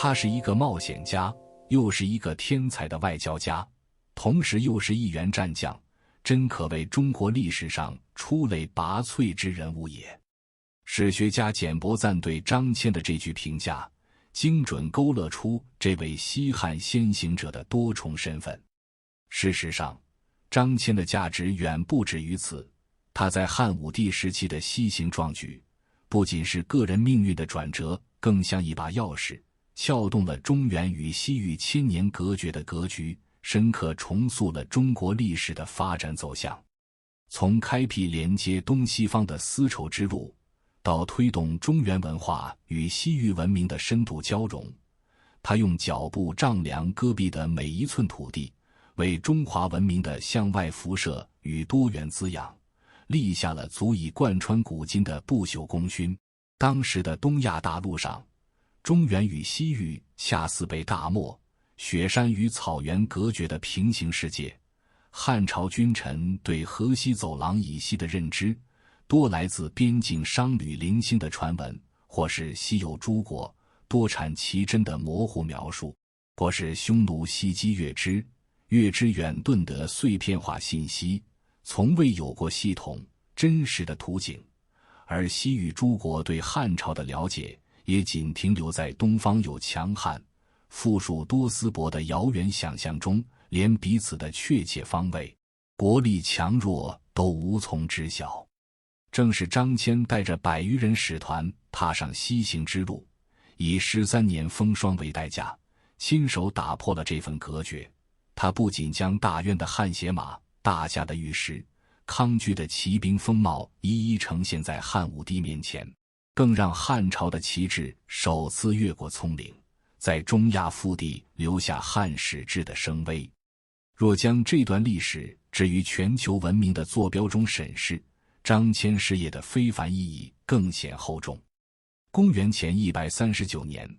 他是一个冒险家，又是一个天才的外交家，同时又是一员战将，真可谓中国历史上出类拔萃之人物也。史学家简伯赞对张骞的这句评价，精准勾勒出这位西汉先行者的多重身份。事实上，张骞的价值远不止于此，他在汉武帝时期的西行壮举，不仅是个人命运的转折，更像一把钥匙，撬动了中原与西域千年隔绝的格局，深刻重塑了中国历史的发展走向。从开辟连接东西方的丝绸之路，到推动中原文化与西域文明的深度交融，他用脚步丈量戈壁的每一寸土地，为中华文明的向外辐射与多元滋养立下了足以贯穿古今的不朽功勋。当时的东亚大陆上，中原与西域恰似被大漠、雪山与草原隔绝的平行世界。汉朝君臣对河西走廊以西的认知，多来自边境商旅零星的传闻，或是西有诸国多产奇珍的模糊描述，或是匈奴袭击月支远遁的碎片化信息，从未有过系统真实的图景。而西域诸国对汉朝的了解，也仅停留在东方有强悍、富庶多丝帛的遥远想象中，连彼此的确切方位、国力强弱都无从知晓。正是张骞带着100余人使团踏上西行之路，以13年风霜为代价，亲手打破了这份隔绝。他不仅将大渊的汗血马、大夏的玉石、康居的骑兵风貌一一呈现在汉武帝面前，更让汉朝的旗帜首次越过葱岭，在中亚腹地留下汉史志的声威。若将这段历史置于全球文明的坐标中审视，张骞事业的非凡意义更显厚重。公元前139年，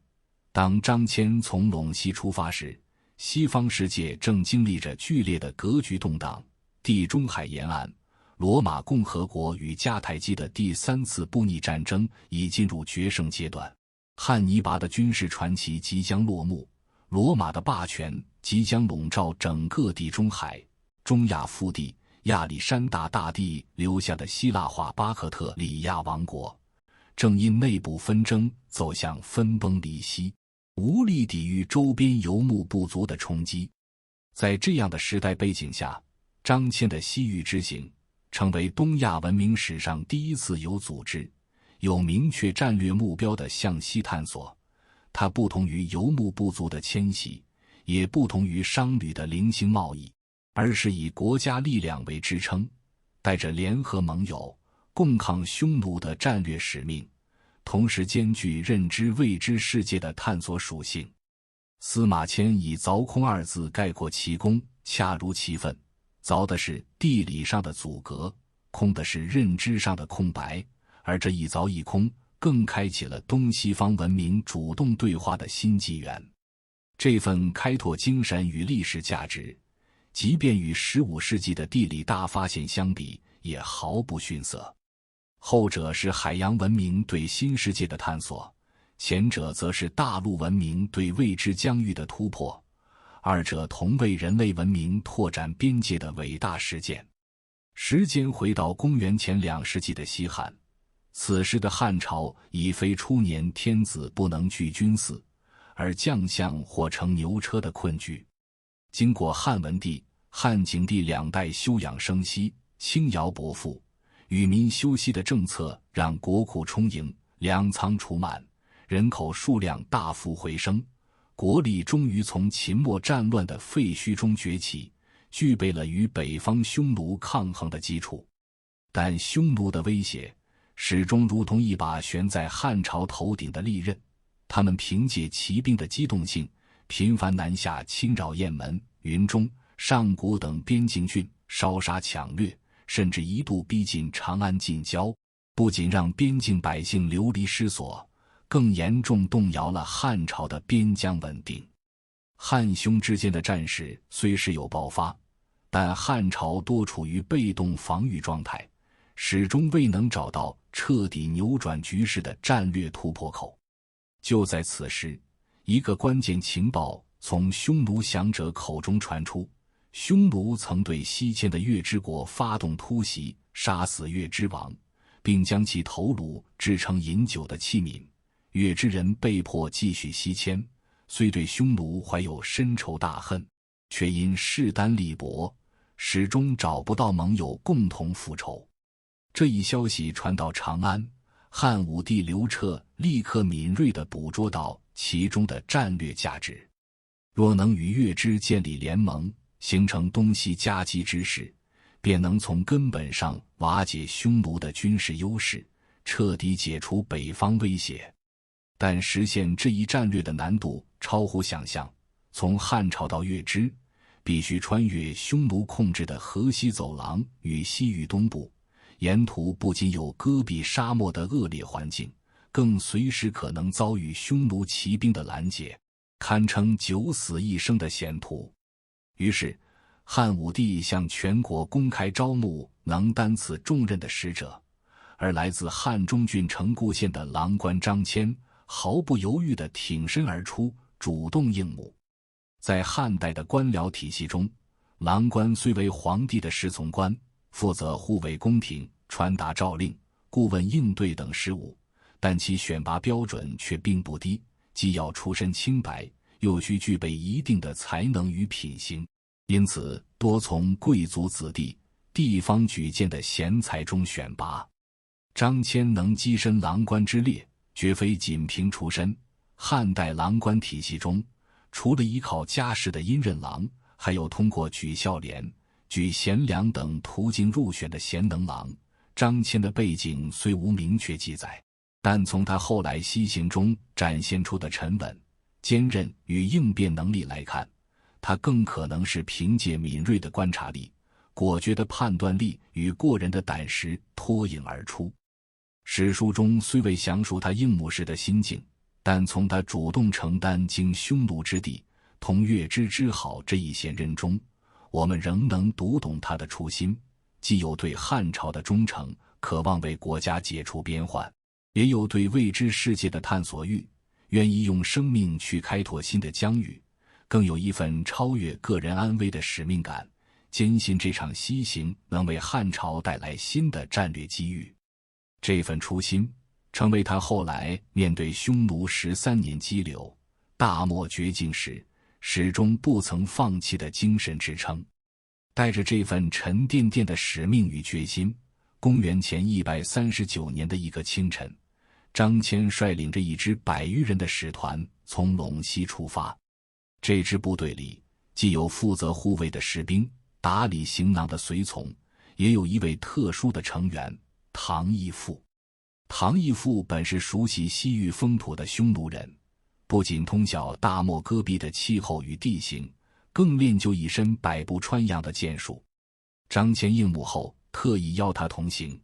当张骞从陇西出发时，西方世界正经历着剧烈的格局动荡。地中海沿岸，罗马共和国与迦太基的第3次布匿战争已进入决胜阶段，汉尼拔的军事传奇即将落幕，罗马的霸权即将笼罩整个地中海、中亚腹地。亚历山大大帝留下的希腊化巴克特里亚王国，正因内部纷争走向分崩离析，无力抵御周边游牧部族的冲击。在这样的时代背景下，张骞的西域之行成为东亚文明史上第一次有组织、有明确战略目标的向西探索。它不同于游牧部族的迁徙，也不同于商旅的零星贸易，而是以国家力量为支撑，带着联合盟友、共抗匈奴的战略使命，同时兼具认知未知世界的探索属性。司马迁以凿空2字概括其功，恰如其分。凿的是地理上的阻隔，空的是认知上的空白，而这一凿一空，更开启了东西方文明主动对话的新纪元。这份开拓精神与历史价值，即便与15世纪的地理大发现相比，也毫不逊色。后者是海洋文明对新世界的探索，前者则是大陆文明对未知疆域的突破，二者同为人类文明拓展边界的伟大实践。时间回到公元前2世纪的西汉，此时的汉朝已非初年天子不能聚军祀，而将相或乘牛车的困局。经过汉文帝、汉景帝2代休养生息、轻徭薄赋、与民休息的政策，让国库充盈，粮仓储满，人口数量大幅回升，国力终于从秦末战乱的废墟中崛起，具备了与北方匈奴抗衡的基础。但匈奴的威胁始终如同一把悬在汉朝头顶的利刃，他们凭借骑兵的机动性，频繁南下侵扰雁门、云中、上古等边境郡，烧杀抢掠，甚至一度逼近长安近郊，不仅让边境百姓流离失所，更严重动摇了汉朝的边疆稳定。汉匈之间的战事虽时有爆发，但汉朝多处于被动防御状态，始终未能找到彻底扭转局势的战略突破口。就在此时，一个关键情报从匈奴降者口中传出，匈奴曾对西迁的月支国发动突袭，杀死月支王，并将其头颅制成饮酒的器皿。月支人被迫继续西迁，虽对匈奴怀有深仇大恨，却因势单力薄，始终找不到盟友共同复仇。这一消息传到长安，汉武帝刘彻立刻敏锐地捕捉到其中的战略价值。若能与月支建立联盟，形成东西夹击之势，便能从根本上瓦解匈奴的军事优势，彻底解除北方威胁。但实现这一战略的难度超乎想象，从汉朝到月支，必须穿越匈奴控制的河西走廊与西域东部，沿途不仅有戈壁沙漠的恶劣环境，更随时可能遭遇匈奴骑兵的拦截，堪称九死一生的险途。于是汉武帝向全国公开招募能担此重任的使者，而来自汉中郡城固县的郎官张骞毫不犹豫地挺身而出，主动应募。在汉代的官僚体系中，郎官虽为皇帝的侍从官，负责护卫宫廷、传达诏令、顾问应对等事务，但其选拔标准却并不低，既要出身清白，又需具备一定的才能与品行，因此多从贵族子弟、地方举荐的贤才中选拔。张骞能跻身郎官之列，绝非仅凭出身。汉代郎官体系中，除了依靠家世的阴任郎，还有通过举孝廉、举贤良等途径入选的贤能郎。张骞的背景虽无明确记载，但从他后来西行中展现出的沉稳、坚韧与应变能力来看，他更可能是凭借敏锐的观察力、果决的判断力与过人的胆识脱颖而出。史书中虽未详述他应募时的心境，但从他主动承担经匈奴之地、同月支之好这一贤任中，我们仍能读懂他的初心，既有对汉朝的忠诚，渴望为国家解除边患，也有对未知世界的探索欲，愿意用生命去开拓新的疆域，更有一份超越个人安危的使命感，坚信这场西行能为汉朝带来新的战略机遇。这份初心成为他后来面对匈奴13年激流、大漠绝境时始终不曾放弃的精神支撑。带着这份沉甸甸的使命与决心，公元前139年的一个清晨，张骞率领着一支100余人的使团从陇西出发。这支部队里既有负责护卫的士兵、打理行囊的随从，也有一位特殊的成员，唐义父。唐义父本是熟悉西域风土的匈奴人，不仅通晓大漠戈壁的气候与地形，更练就一身百步穿杨的剑术。张骞应募后特意邀他同行，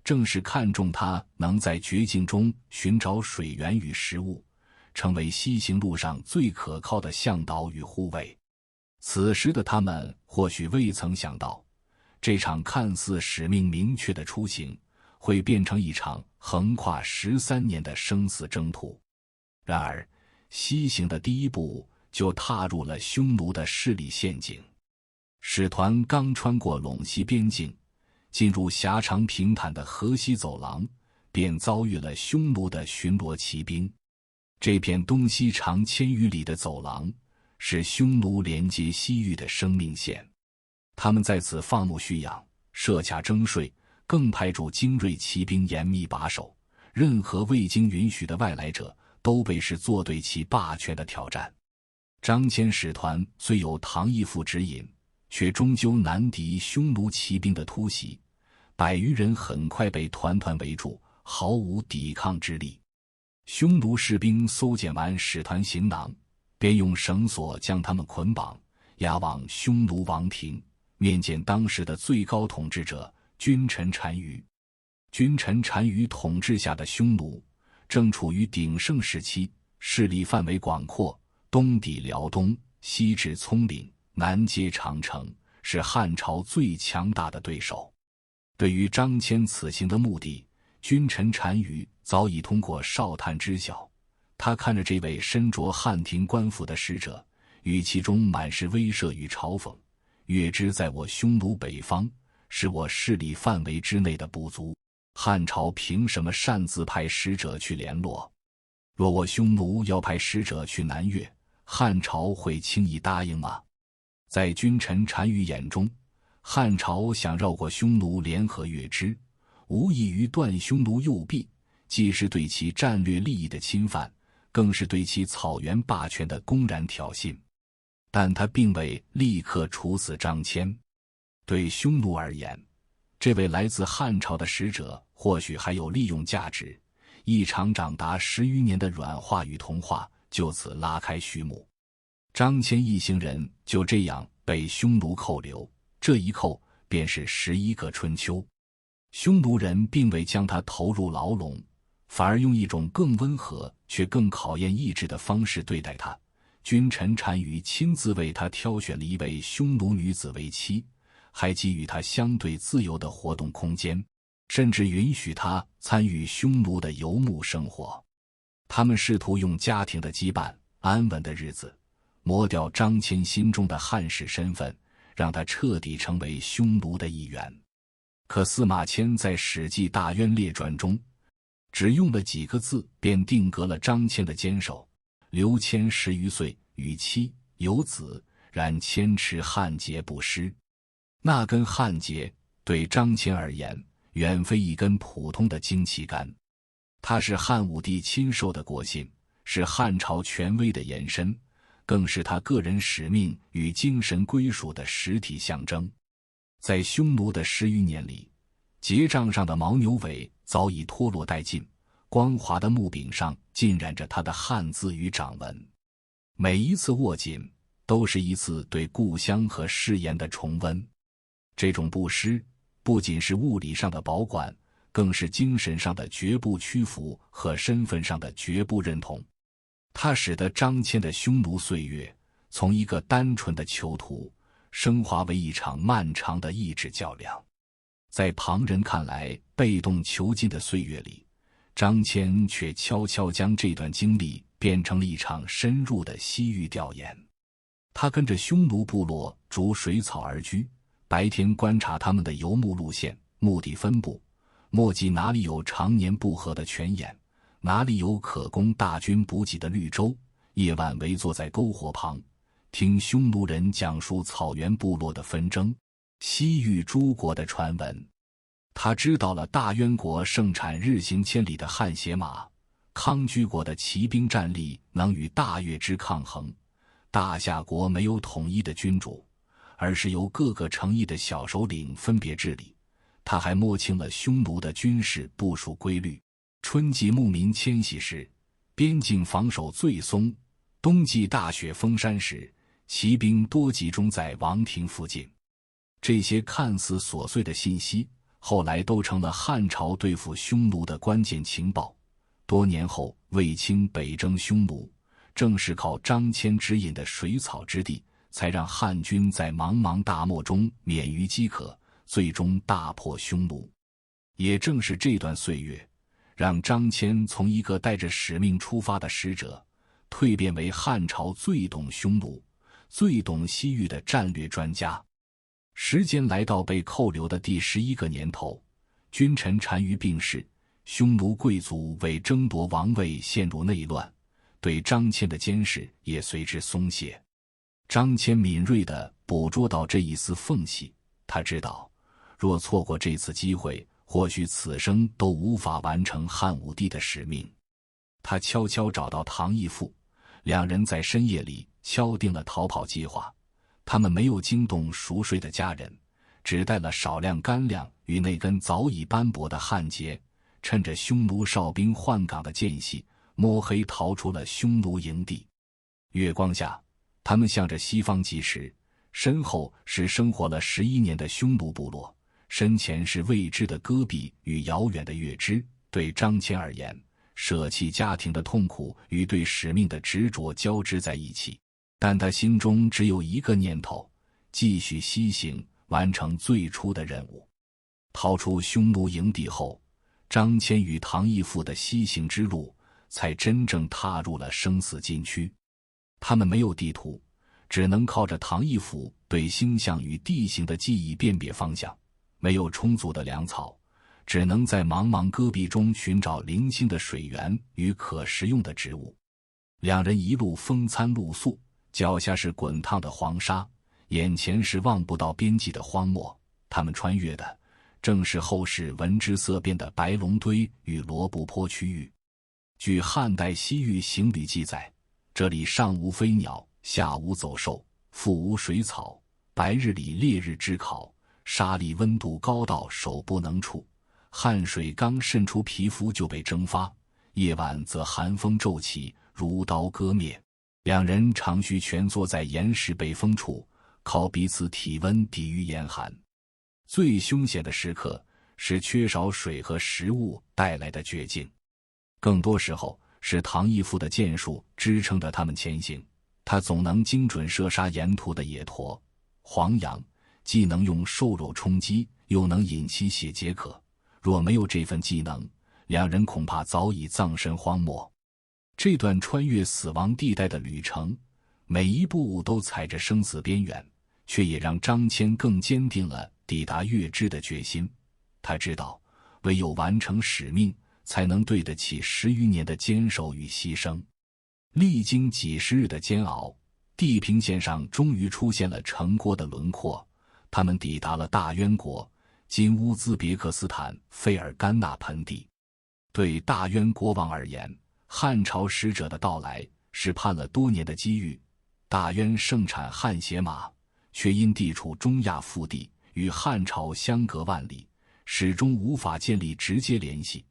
正是看中他能在绝境中寻找水源与食物，成为西行路上最可靠的向导与护卫。此时的他们或许未曾想到，这场看似使命明确的出行会变成一场横跨13年的生死征途。然而西行的第一步就踏入了匈奴的势力陷阱。使团刚穿过陇西边境，进入狭长平坦的河西走廊，便遭遇了匈奴的巡逻骑兵。这片东西长1000余里的走廊是匈奴连接西域的生命线，他们在此放牧蓄养，设卡征税，更派驻精锐骑兵严密把守，任何未经允许的外来者都被视作对其霸权的挑战。张骞使团虽有唐义父指引，却终究难敌匈奴骑兵的突袭，100余人很快被团团围住，毫无抵抗之力。匈奴士兵搜检完使团行囊，便用绳索将他们捆绑，押往匈奴王庭，面见当时的最高统治者君臣单于。君臣单于统治下的匈奴正处于鼎盛时期，势力范围广阔，东抵辽东，西至葱岭，南接长城，是汉朝最强大的对手。对于张骞此行的目的，君臣单于早已通过哨探知晓，他看着这位身着汉庭官服的使者，语气中满是威慑与嘲讽。月支在我匈奴北方，是我势力范围之内的部族，汉朝凭什么擅自派使者去联络？若我匈奴要派使者去南越，汉朝会轻易答应吗？在君臣单于眼中，汉朝想绕过匈奴联合月支，无异于断匈奴右臂，既是对其战略利益的侵犯，更是对其草原霸权的公然挑衅。但他并未立刻处死张骞。对匈奴而言，这位来自汉朝的使者或许还有利用价值，一场长达10余年的软化与同化就此拉开序幕。张骞一行人就这样被匈奴扣留，这一扣便是11个春秋。匈奴人并未将他投入牢笼，反而用一种更温和却更考验意志的方式对待他。君臣单于亲自为他挑选了一位匈奴女子为妻，还给予他相对自由的活动空间，甚至允许他参与匈奴的游牧生活。他们试图用家庭的羁绊、安稳的日子，磨掉张骞心中的汉士身份，让他彻底成为匈奴的一员。可司马迁在《史记大渊列传》中，只用了几个字便定格了张骞的坚守。刘谦10余岁，与妻有子，然谦持汉节不失。那根汉节对张骞而言，远非一根普通的旌旗杆，它是汉武帝亲授的国信，是汉朝权威的延伸，更是他个人使命与精神归属的实体象征。在匈奴的10余年里，节杖上的牦牛尾早已脱落殆尽，光滑的木柄上浸染着他的汉字与掌纹。每一次握紧，都是一次对故乡和誓言的重温。这种不失，不仅是物理上的保管，更是精神上的绝不屈服和身份上的绝不认同。它使得张骞的匈奴岁月，从一个单纯的囚徒，升华为一场漫长的意志较量。在旁人看来被动囚禁的岁月里，张骞却悄悄将这段经历变成了一场深入的西域调研。他跟着匈奴部落逐水草而居，白天观察他们的游牧路线、目的分布，墨迹哪里有常年不和的泉眼，哪里有可供大军补给的绿洲，夜晚围坐在篝火旁，听匈奴人讲述草原部落的纷争、西域诸国的传闻。他知道了大渊国盛产日行千里的汗血马，康居国的骑兵战力能与大越之抗衡，大夏国没有统一的君主，而是由各个城邑的小首领分别治理。他还摸清了匈奴的军事部署规律，春季牧民迁徙时，边境防守最松，冬季大雪封山时，骑兵多集中在王庭附近。这些看似琐碎的信息，后来都成了汉朝对付匈奴的关键情报。多年后，卫青北征匈奴，正是靠张骞指引的水草之地，才让汉军在茫茫大漠中免于饥渴，最终大破匈奴。也正是这段岁月，让张骞从一个带着使命出发的使者，蜕变为汉朝最懂匈奴、最懂西域的战略专家。时间来到被扣留的第11个年头，君臣单于病逝，匈奴贵族为争夺王位陷入内乱，对张骞的监视也随之松懈。张骞敏锐地捕捉到这一丝缝隙，他知道，若错过这次机会，或许此生都无法完成汉武帝的使命。他悄悄找到唐义父，两人在深夜里敲定了逃跑计划。他们没有惊动熟睡的家人，只带了少量干粮与那根早已斑驳的汉节，趁着匈奴哨兵换岗的间隙，摸黑逃出了匈奴营地。月光下，他们向着西方疾驰，身后是生活了11年的匈奴部落，身前是未知的戈壁与遥远的月支。对张骞而言，舍弃家庭的痛苦与对使命的执着交织在一起，但他心中只有一个念头：继续西行，完成最初的任务。逃出匈奴营地后，张骞与唐义父的西行之路才真正踏入了生死禁区。他们没有地图，只能靠着唐义府对星象与地形的记忆辨别方向，没有充足的粮草，只能在茫茫戈壁中寻找零星的水源与可食用的植物。两人一路风餐露宿，脚下是滚烫的黄沙，眼前是望不到边际的荒漠。他们穿越的正是后世闻之色变的白龙堆与罗布泊区域。据汉代西域行旅记载，这里上无飞鸟，下无走兽，腹无水草，白日里烈日之烤，沙砾温度高到手不能触，汗水刚渗出皮肤就被蒸发，夜晚则寒风骤起，如刀割面。两人常需蜷缩在岩石北风处，靠彼此体温抵御严寒。最凶险的时刻是缺少水和食物带来的绝境，更多时候是唐义父的剑术支撑着他们前行。他总能精准射杀沿途的野驼、黄羊，既能用兽肉充饥，又能引其血解渴。若没有这份技能，两人恐怕早已葬身荒漠。这段穿越死亡地带的旅程，每一步都踩着生死边缘，却也让张骞更坚定了抵达月支的决心。他知道，唯有完成使命，才能对得起10余年的坚守与牺牲。历经几十日的煎熬，地平线上终于出现了城郭的轮廓。他们抵达了大渊国，今乌兹别克斯坦费尔干纳盆地。对大渊国王而言，汉朝使者的到来是盼了多年的机遇。大渊盛产汗血马，却因地处中亚腹地，与汉朝相隔万里，始终无法建立直接联系。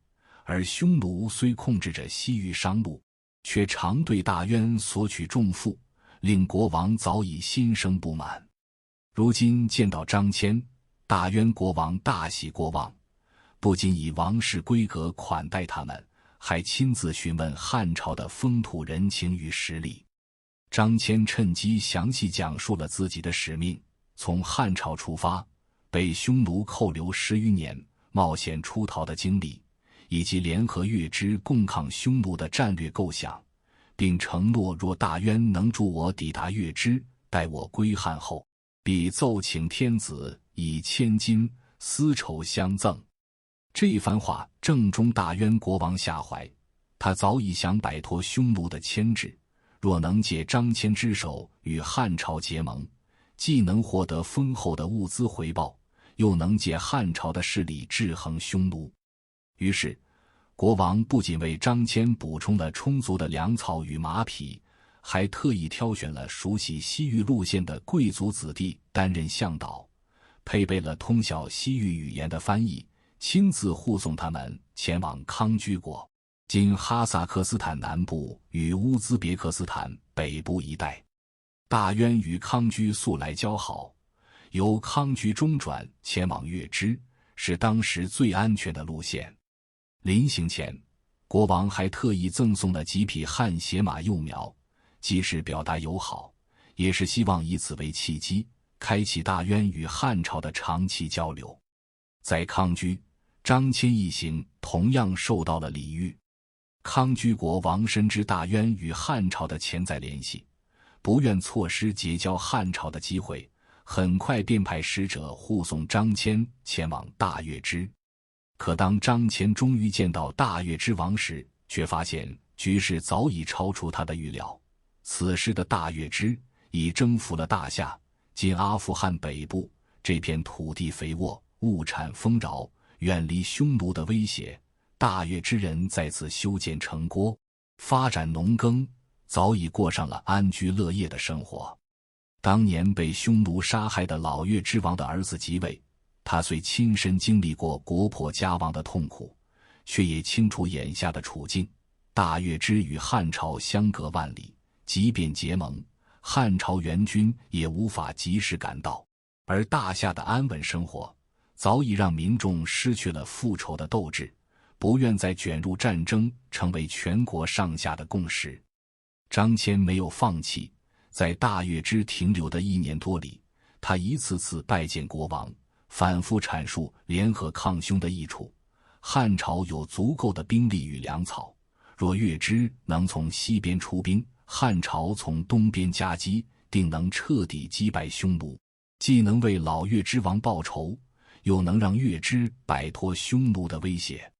而匈奴虽控制着西域商路，却常对大渊索取重赋，令国王早已心生不满。如今见到张骞，大渊国王大喜过望，不仅以王室规格款待他们，还亲自询问汉朝的风土人情与实力。张骞趁机详细讲述了自己的使命，从汉朝出发，被匈奴扣留10余年，冒险出逃的经历，以及联合月支共抗匈奴的战略构想，并承诺若大渊能助我抵达月支，待我归汉后，必奏请天子以千金丝绸相赠。这番话正中大渊国王下怀，他早已想摆脱匈奴的牵制，若能借张骞之手与汉朝结盟，既能获得丰厚的物资回报，又能借汉朝的势力制衡匈奴。于是国王不仅为张骞补充了充足的粮草与马匹，还特意挑选了熟悉西域路线的贵族子弟担任向导，配备了通晓西域语言的翻译，亲自护送他们前往康居国，今哈萨克斯坦南部与乌兹别克斯坦北部一带。大渊与康居素来交好，由康居中转前往月支，是当时最安全的路线。临行前，国王还特意赠送了几匹汗血马幼苗，既是表达友好，也是希望以此为契机，开启大渊与汉朝的长期交流。在康居，张骞一行同样受到了礼遇。康居国王深知大渊与汉朝的潜在联系，不愿错失结交汉朝的机会，很快便派使者护送张骞前往大月支。可当张骞终于见到大月支王时，却发现局势早已超出他的预料。此时的大月支已征服了大夏，今阿富汗北部，这片土地肥沃，物产丰饶，远离匈奴的威胁。大月支人在此修建城郭，发展农耕，早已过上了安居乐业的生活。当年被匈奴杀害的老月支王的儿子即位，他虽亲身经历过国破家亡的痛苦，却也清楚眼下的处境。大月支与汉朝相隔万里，即便结盟，汉朝援军也无法及时赶到。而大夏的安稳生活，早已让民众失去了复仇的斗志，不愿再卷入战争，成为全国上下的共识。张骞没有放弃，在大月支停留的1年多里，他一次次拜见国王，反复阐述联合抗匈的益处。汉朝有足够的兵力与粮草，若月支能从西边出兵，汉朝从东边夹击，定能彻底击败匈奴，既能为老月支王报仇，又能让月支摆脱匈奴的威胁。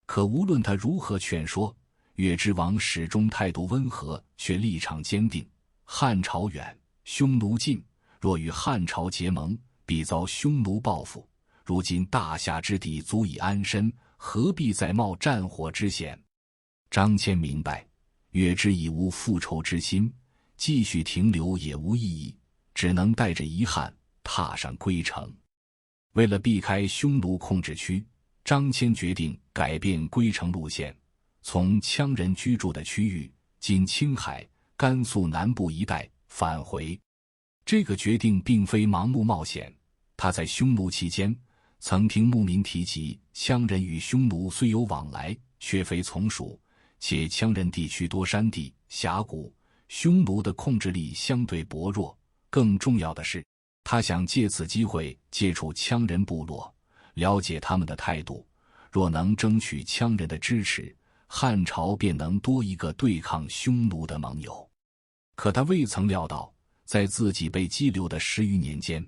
可无论他如何劝说，月支王始终态度温和，却立场坚定。汉朝远，匈奴近，若与汉朝结盟，必遭匈奴报复。如今大夏之地足以安身，何必再冒战火之险？张骞明白，月支已无复仇之心，继续停留也无意义，只能带着遗憾踏上归程。为了避开匈奴控制区，张骞决定改变归程路线，从羌人居住的区域今青海、甘肃南部一带返回。这个决定并非盲目冒险，他在匈奴期间曾听牧民提及，羌人与匈奴虽有往来，却非从属，且羌人地区多山地、峡谷，匈奴的控制力相对薄弱。更重要的是，他想借此机会接触羌人部落，了解他们的态度。若能争取羌人的支持，汉朝便能多一个对抗匈奴的盟友。可他未曾料到，在自己被羁留的10余年间，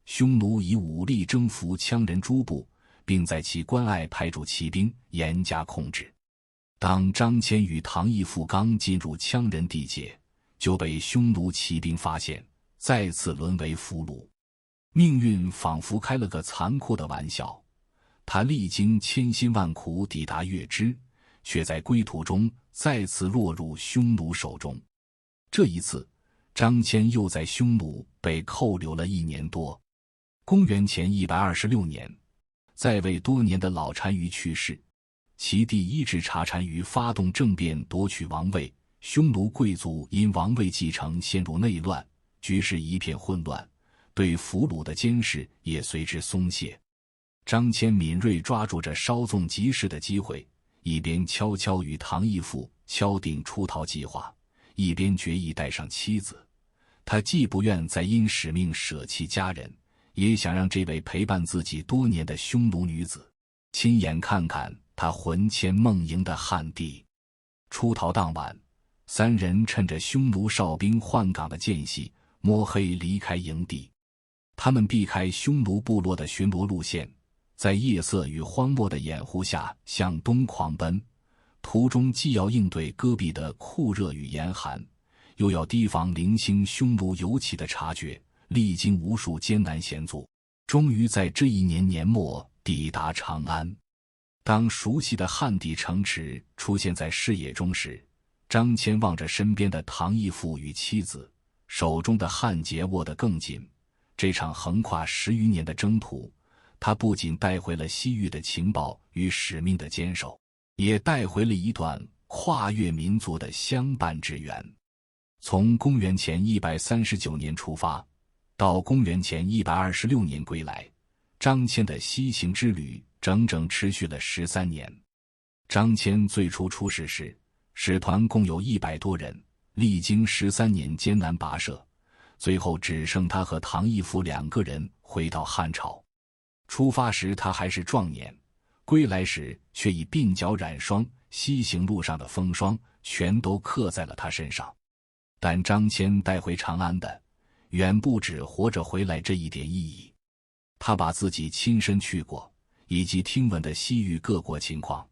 匈奴以武力征服羌人诸部，并在其关隘派驻骑兵，严加控制。当张骞与唐义父刚进入羌人地界，就被匈奴骑兵发现，再次沦为俘虏。命运仿佛开了个残酷的玩笑，他历经千辛万苦抵达月支，却在归途中再次落入匈奴手中。这一次，张骞又在匈奴被扣留了1年多。公元前126年，在位多年的老单于去世，其弟伊稚茶单于发动政变夺取王位，匈奴贵族因王位继承陷入内乱，局势一片混乱，对俘虏的监视也随之松懈。张骞敏锐抓住这稍纵即逝的机会，一边悄悄与唐义父敲定出逃计划，一边决意带上妻子。他既不愿再因使命舍弃家人，也想让这位陪伴自己多年的匈奴女子亲眼看看他魂牵梦萦的汉地。出逃当晚，3人趁着匈奴哨兵换岗的间隙，摸黑离开营地。他们避开匈奴部落的巡逻路线，在夜色与荒漠的掩护下向东狂奔，途中既要应对戈壁的酷热与严寒，又要提防零星匈奴游骑的察觉，历经无数艰难险阻，终于在这一年年末抵达长安。当熟悉的汉地城池出现在视野中时，张骞望着身边的唐义父与妻子，手中的汉节握得更紧。这场横跨10余年的征途，他不仅带回了西域的情报与使命的坚守，也带回了一段跨越民族的相伴之缘。从公元前139年出发，到公元前126年归来，张骞的西行之旅整整持续了13年。张骞最初出使时，使团共有100多人，历经13年艰难跋涉，最后只剩他和唐义父2个人回到汉朝。出发时他还是壮年，归来时却已鬓角染霜，西行路上的风霜全都刻在了他身上。但张骞带回长安的，远不止活着回来这一点意义。他把自己亲身去过以及听闻的西域各国情况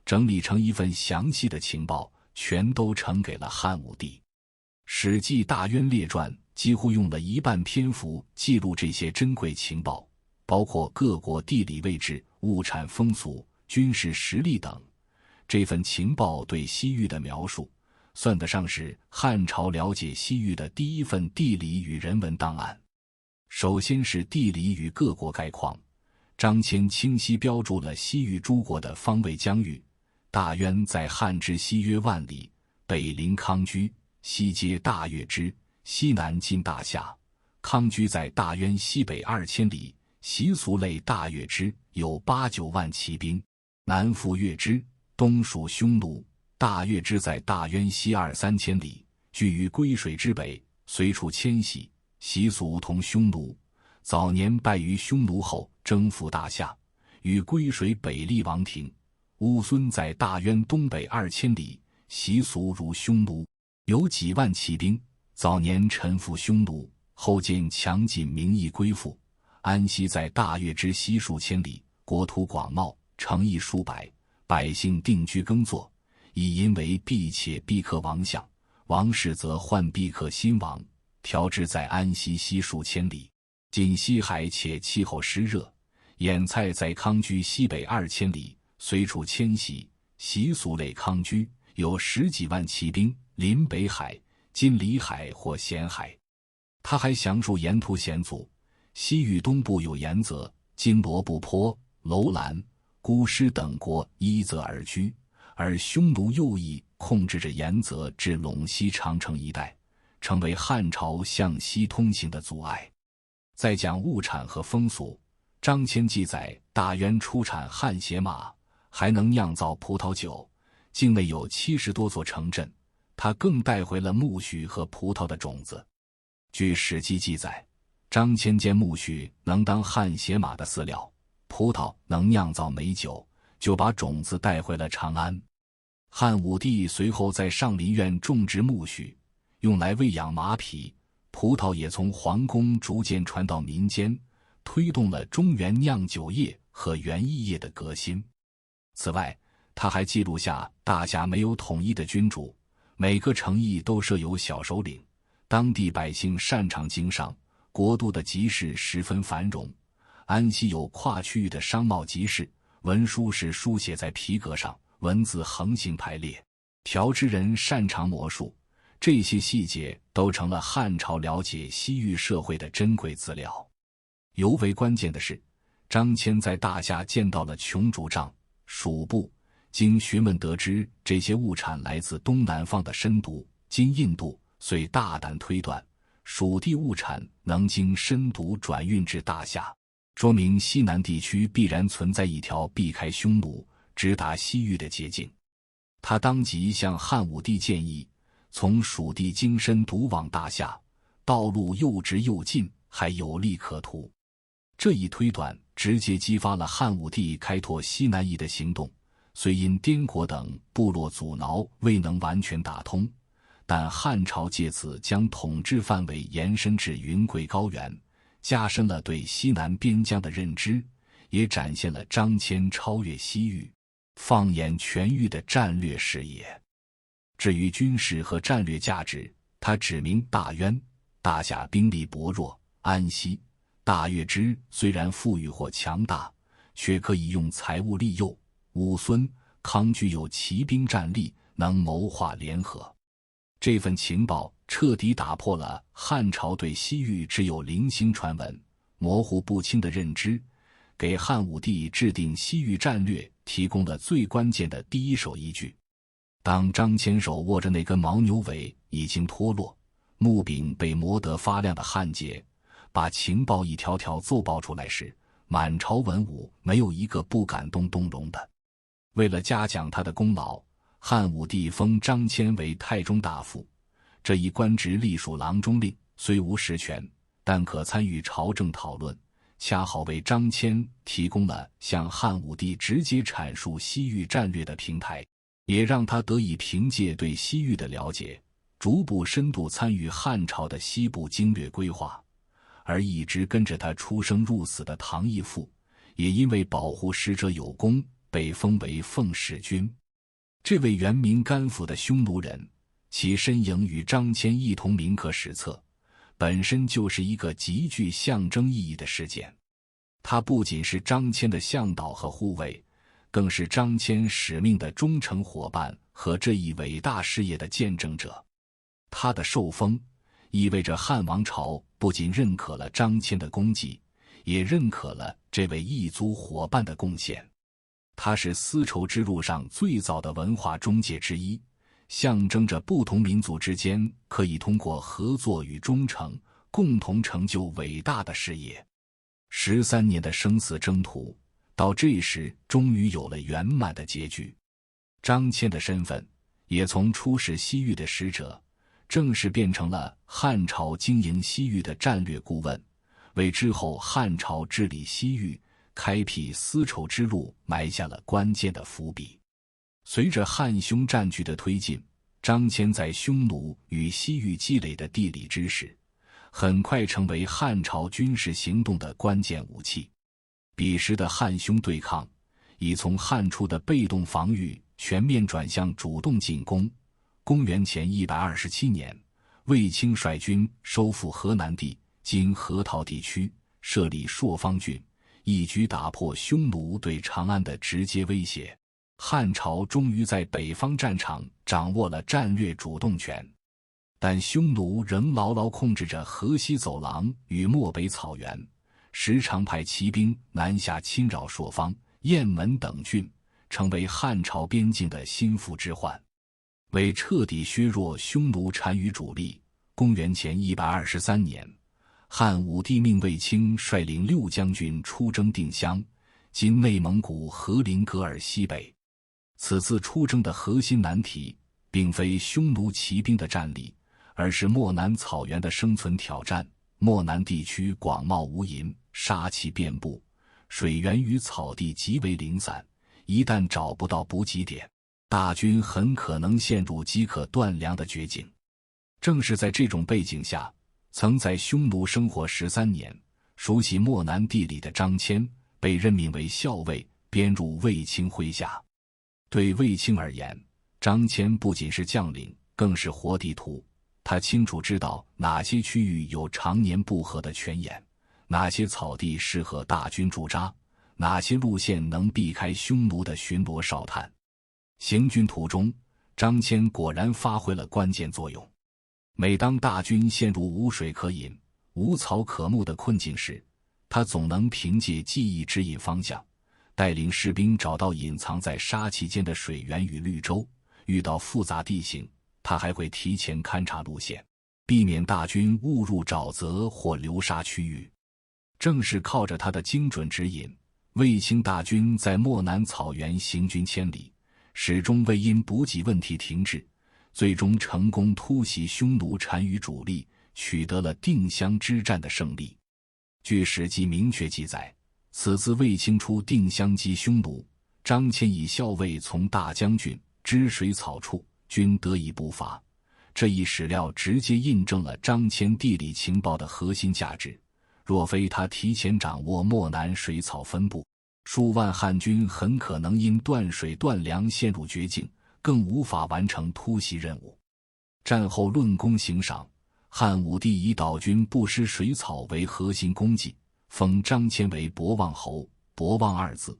整理成一份详细的情报，全都呈给了汉武帝。史记大渊列传几乎用了1半篇幅记录这些珍贵情报，包括各国地理位置、物产风俗、军事实力等。这份情报对西域的描述，算得上是汉朝了解西域的第一份地理与人文档案。首先是地理与各国概况，张骞清晰标注了西域诸国的方位疆域。大渊在汉之西约万里，北临康居，西接大月支，西南近大夏。康居在大渊西北2000里，习俗类大月支，有8、9万骑兵，南附月支，东属匈奴。大月支在大渊西2、3千里，居于归水之北，随处迁徙，习俗同匈奴。早年败于匈奴后，征服大夏，与归水北厉王庭。乌孙在大渊东北2000里，习俗如匈奴，有几万骑兵，早年臣服匈奴，后见强劲民意归附。安息在大月之西数千里，国土广袤，城邑数百，百姓定居耕作，以淫为婢且必克王相，王室则换必克新王。调制在安息西数千里，近西海，且气候湿热。眼菜在康居西北2000里，随处迁徙，习俗类康居，有10几万骑兵，临北海，今里海或咸海。他还详述沿途险阻，西域东部有延泽、今罗布泊、楼兰、孤师等国依泽而居，而匈奴右翼控制着延泽至陇西长城一带，成为汉朝向西通行的阻碍。再讲物产和风俗，张骞记载大渊出产汗血马，还能酿造葡萄酒，境内有70多座城镇。他更带回了苜蓿和葡萄的种子。据史记记载，张骞见苜蓿能当汗血马的饲料，葡萄能酿造美酒，就把种子带回了长安。汉武帝随后在上林苑种植苜蓿，用来喂养马匹，葡萄也从皇宫逐渐传到民间，推动了中原酿酒业和园艺业的革新。此外，他还记录下大夏没有统一的君主，每个城邑都设有小首领，当地百姓擅长经商，国度的集市十分繁荣。安息有跨区域的商贸集市，文书是书写在皮革上，文字横行排列。调制人擅长魔术，这些细节都成了汉朝了解西域社会的珍贵资料。尤为关键的是，张骞在大夏见到了琼竹杖、蜀布，经询问得知这些物产来自东南方的深毒，今印度，遂大胆推断，蜀地物产能经深毒转运至大夏，说明西南地区必然存在一条避开匈奴、直达西域的捷径。他当即向汉武帝建议，从蜀地经深毒往大夏，道路又直又近，还有利可图。这一推断直接激发了汉武帝开拓西南夷的行动，虽因滇国等部落阻挠未能完全打通，但汉朝借此将统治范围延伸至云贵高原，加深了对西南边疆的认知，也展现了张骞超越西域、放眼全域的战略视野。至于军事和战略价值，他指明大渊、大夏兵力薄弱，安息、大月支虽然富裕或强大，却可以用财物利诱。武孙、康具有骑兵战力，能谋划联合。这份情报彻底打破了汉朝对西域只有零星传闻、模糊不清的认知，给汉武帝制定西域战略提供了最关键的第一手依据。当张骞手握着那根牦牛尾已经脱落，木柄被磨得发亮的焊接，把情报一条条奏报出来时，满朝文武没有一个不感动动容的。为了嘉奖他的功劳，汉武帝封张骞为太中大夫，这一官职隶属郎中令，虽无实权，但可参与朝政讨论，恰好为张骞提供了向汉武帝直接阐述西域战略的平台，也让他得以凭借对西域的了解，逐步深度参与汉朝的西部经略规划。而一直跟着他出生入死的唐义父，也因为保护使者有功，被封为奉使君。这位原名甘父的匈奴人，其身影与张骞一同铭刻史册，本身就是一个极具象征意义的事件。他不仅是张骞的向导和护卫，更是张骞使命的忠诚伙伴和这一伟大事业的见证者。他的受封意味着汉王朝不仅认可了张骞的功绩，也认可了这位异族伙伴的贡献。他是丝绸之路上最早的文化中介之一，象征着不同民族之间可以通过合作与忠诚，共同成就伟大的事业。13年的生死征途，到这时终于有了圆满的结局。张骞的身份也从出使西域的使者，正式变成了汉朝经营西域的战略顾问，为之后汉朝治理西域、开辟丝绸之路埋下了关键的伏笔。随着汉匈战局的推进，张骞在匈奴与西域积累的地理知识，很快成为汉朝军事行动的关键武器。彼时的汉匈对抗，已从汉初的被动防御全面转向主动进攻。公元前127年，卫青率军收复河南地（今河套地区），设立朔方郡，一举打破匈奴对长安的直接威胁。汉朝终于在北方战场掌握了战略主动权，但匈奴仍牢牢控制着河西走廊与漠北草原，时常派骑兵南下侵扰朔方、雁门等郡，成为汉朝边境的心腹之患。为彻底削弱匈奴单于主力，公元前123年，汉武帝命卫青率领6将军出征定襄（今内蒙古和林格尔西北）。此次出征的核心难题，并非匈奴骑兵的战力，而是漠南草原的生存挑战。漠南地区广袤无垠，杀气遍布，水源与草地极为零散，一旦找不到补给点，大军很可能陷入饥渴断粮的绝境。正是在这种背景下，曾在匈奴生活13年、熟悉漠南地理的张骞被任命为校尉，编入卫青麾下。对卫青而言，张骞不仅是将领，更是活地图。他清楚知道哪些区域有常年不和的泉眼，哪些草地适合大军驻扎，哪些路线能避开匈奴的巡逻哨探。行军途中，张骞果然发挥了关键作用。每当大军陷入无水可饮、无草可牧的困境时，他总能凭借记忆指引方向，带领士兵找到隐藏在沙碛间的水源与绿洲。遇到复杂地形，他还会提前勘察路线，避免大军误入沼泽或流沙区域。正是靠着他的精准指引，卫青大军在漠南草原行军千里，始终未因补给问题停滞，最终成功突袭匈奴单于主力，取得了定襄之战的胜利。据《史记》明确记载，此次卫青出定襄击匈奴，张骞以校尉从大将军知水草处，均得以不伐。这一史料直接印证了张骞地理情报的核心价值。若非他提前掌握漠南水草分布，数万汉军很可能因断水断粮陷入绝境，更无法完成突袭任务。战后论功行赏，汉武帝以岛军不失水草为核心功绩，封张骞为博望侯。博望二字，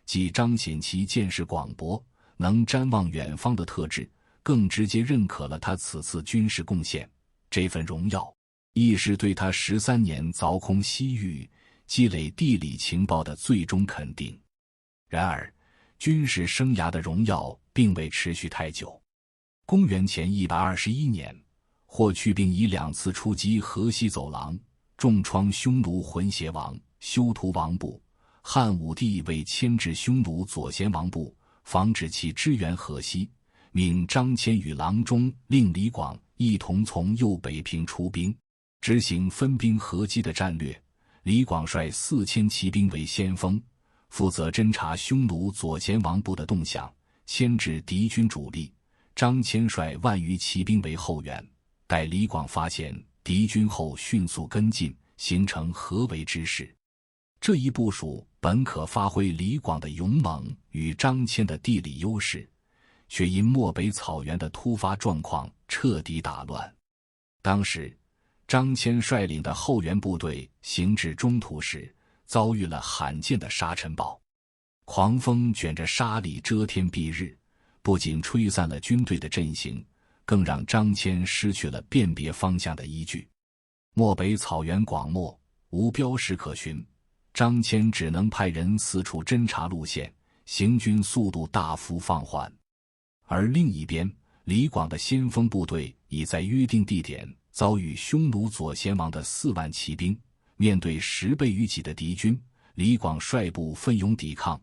既彰显其见识广博、能瞻望远方的特质，更直接认可了他此次军事贡献。这份荣耀亦是对他13年凿空西域、积累地理情报的最终肯定。然而，军事生涯的荣耀并未持续太久。公元前121年，霍去病以2次出击河西走廊，重创匈奴浑邪王、修图王部。汉武帝为牵制匈奴左贤王部，防止其支援河西，命张骞与郎中令李广一同从右北平出兵，执行分兵合击的战略。李广率4000骑兵为先锋，负责侦察匈奴左贤王部的动向，牵制敌军主力。张骞率万余骑兵为后援，待李广发现敌军后迅速跟进，形成合围之势。这一部署本可发挥李广的勇猛与张骞的地理优势，却因漠北草原的突发状况彻底打乱。当时张骞率领的后援部队行至中途时，遭遇了罕见的沙尘暴。狂风卷着沙砾遮天蔽日，不仅吹散了军队的阵型，更让张骞失去了辨别方向的依据。漠北草原广袤，无标识可循，张骞只能派人四处侦察路线，行军速度大幅放缓。而另一边，李广的先锋部队已在约定地点遭遇匈奴左贤王的4万骑兵，面对10倍于己的敌军，李广率部奋勇抵抗，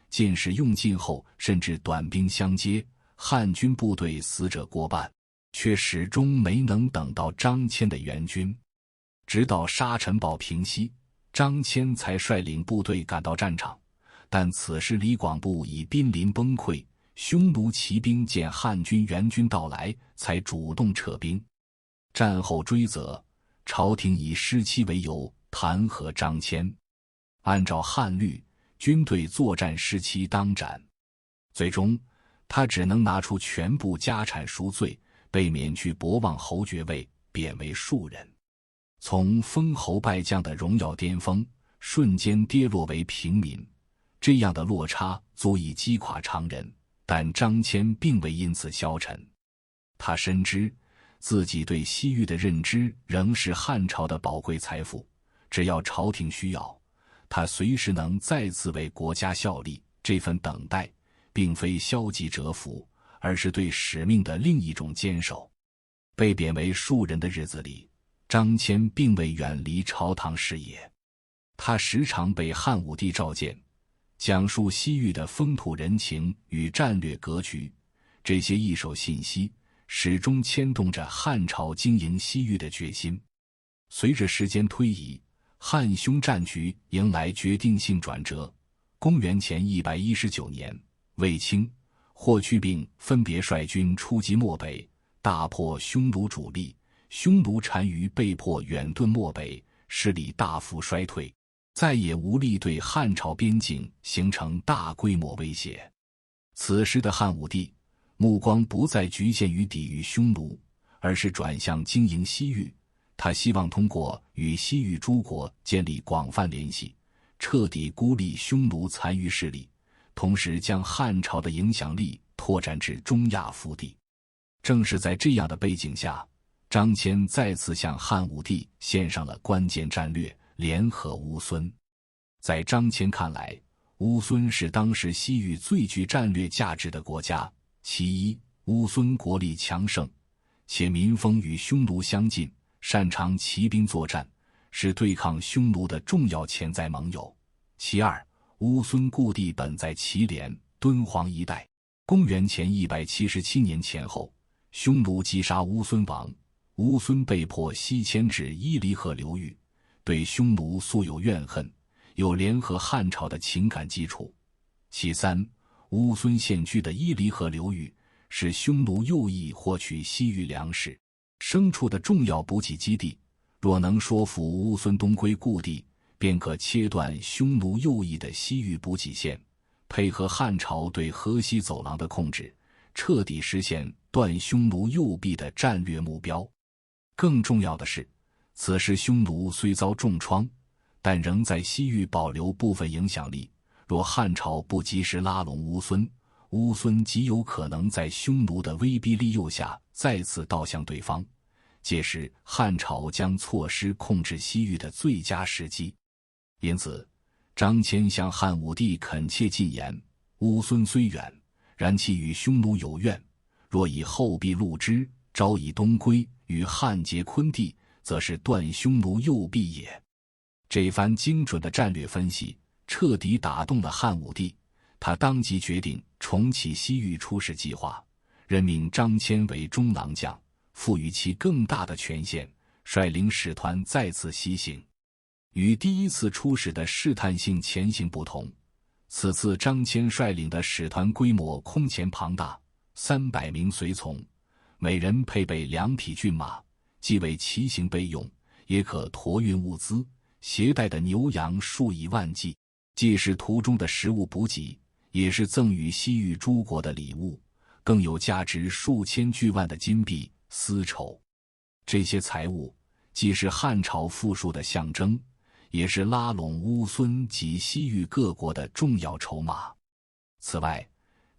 箭矢用尽后甚至短兵相接，汉军部队死者过半，却始终没能等到张骞的援军。直到沙尘暴平息，张骞才率领部队赶到战场，但此时李广部已濒临崩溃，匈奴骑兵见汉军援军到来，才主动撤兵。战后追责，朝廷以失期为由弹劾张骞。按照汉律，军队作战失期当斩。最终，他只能拿出全部家产赎罪，被免去博望侯爵位，贬为庶人。从封侯拜将的荣耀巅峰，瞬间跌落为平民，这样的落差足以击垮常人。但张骞并未因此消沉，他深知自己对西域的认知仍是汉朝的宝贵财富，只要朝廷需要，他随时能再次为国家效力。这份等待并非消极蛰伏，而是对使命的另一种坚守。被贬为庶人的日子里，张骞并未远离朝堂视野，他时常被汉武帝召见，讲述西域的风土人情与战略格局。这些一手信息始终牵动着汉朝经营西域的决心。随着时间推移，汉匈战局迎来决定性转折。公元前119年，卫青、霍去病分别率军出击漠北，大破匈奴主力，匈奴单于被迫远遁漠北，势力大幅衰退，再也无力对汉朝边境形成大规模威胁。此时的汉武帝目光不再局限于抵御匈奴，而是转向经营西域。他希望通过与西域诸国建立广泛联系，彻底孤立匈奴残余势力，同时将汉朝的影响力拓展至中亚腹地。正是在这样的背景下，张骞再次向汉武帝献上了关键战略：联合乌孙。在张骞看来，乌孙是当时西域最具战略价值的国家。其一，乌孙国力强盛，且民风与匈奴相近，擅长骑兵作战，是对抗匈奴的重要潜在盟友。其二，乌孙故地本在祁连、敦煌一带。公元前177年前后，匈奴击杀乌孙王，乌孙被迫西迁至伊犁河流域，对匈奴素有怨恨，有联合汉朝的情感基础。其三，乌孙现居的伊犁河流域是匈奴右翼获取西域粮食、牲畜的重要补给基地，若能说服乌孙东归故地，便可切断匈奴右翼的西域补给线，配合汉朝对河西走廊的控制，彻底实现断匈奴右臂的战略目标。更重要的是，此时匈奴虽遭重创，但仍在西域保留部分影响力。若汉朝不及时拉拢乌孙，乌孙极有可能在匈奴的威逼利诱下再次倒向对方，届时汉朝将错失控制西域的最佳时机。因此，张骞向汉武帝恳切进言：乌孙虽远，然其与匈奴有怨，若以后必戮之，招以东归，与汉结昆地，则是断匈奴右臂也。这番精准的战略分析彻底打动了汉武帝，他当即决定重启西域出使计划，任命张骞为中郎将，赋予其更大的权限，率领使团再次西行。与第一次出使的试探性前行不同，此次张骞率领的使团规模空前庞大，300名随从，每人配备2匹骏马，既为骑行备用，也可驮运物资，携带的牛羊数以万计，既是途中的食物补给，也是赠予西域诸国的礼物，更有价值数千巨万的金币、丝绸。这些财物既是汉朝富庶的象征，也是拉拢乌孙及西域各国的重要筹码。此外，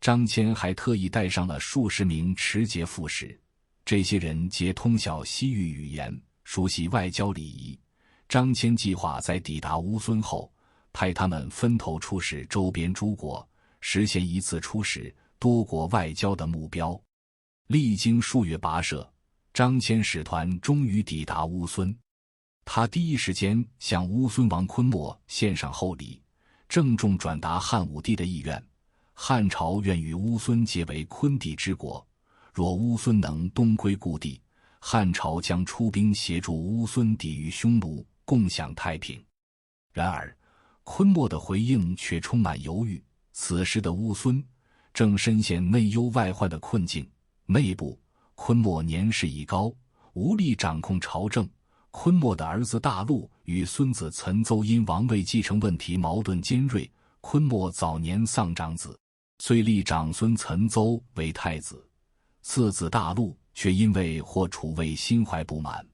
张骞还特意带上了数十名持节副使，这些人皆通晓西域语言，熟悉外交礼仪。张骞计划在抵达乌孙后，派他们分头出使周边诸国，实现一次出使多国外交的目标。历经数月跋涉，张骞使团终于抵达乌孙。他第一时间向乌孙王昆莫献上厚礼，郑重转达汉武帝的意愿：汉朝愿与乌孙结为昆地之国，若乌孙能东归故地，汉朝将出兵协助乌孙抵御匈奴，共享太平。然而，昆莫的回应却充满犹豫。此时的乌孙正深陷内忧外患的困境。内部，昆莫年事已高，无力掌控朝政。昆莫的儿子大陆与孙子岑邹因王位继承问题矛盾尖锐，昆莫早年丧长子，遂立长孙岑邹为太子。次子大陆却因为或储位心怀不满，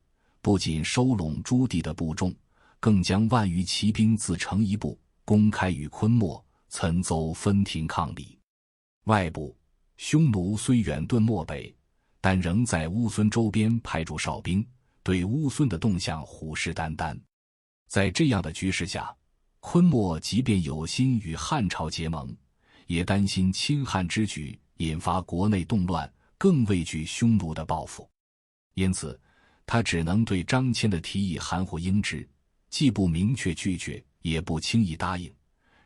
不仅收拢朱棣的部众，更将万余骑兵自成一部，公开与昆莫、岑邹分庭抗礼。外部，匈奴虽远遁漠北，但仍在乌孙周边派驻哨兵，对乌孙的动向虎视眈眈。在这样的局势下，昆莫即便有心与汉朝结盟，也担心亲汉之举引发国内动乱，更畏惧匈奴的报复。因此他只能对张骞的提议含糊应之，既不明确拒绝，也不轻易答应，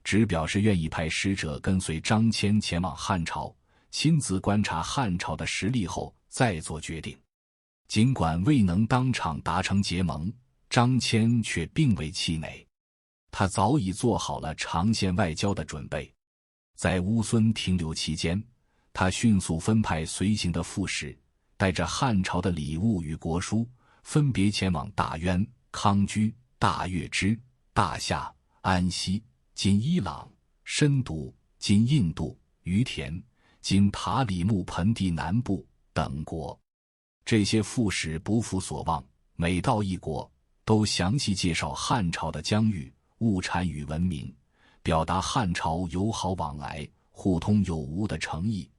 只表示愿意派使者跟随张骞前往汉朝，亲自观察汉朝的实力后再做决定。尽管未能当场达成结盟，张骞却并未气馁，他早已做好了长线外交的准备。在乌孙停留期间，他迅速分派随行的副使，带着汉朝的礼物与国书，分别前往大渊、康居、大月支、大夏、安息（今伊朗）、深毒（今印度）、于田（今塔里木盆地南部）等国。这些副使不负所望，每到一国，都详细介绍汉朝的疆域、物产与文明，表达汉朝友好往来、互通有无的诚意。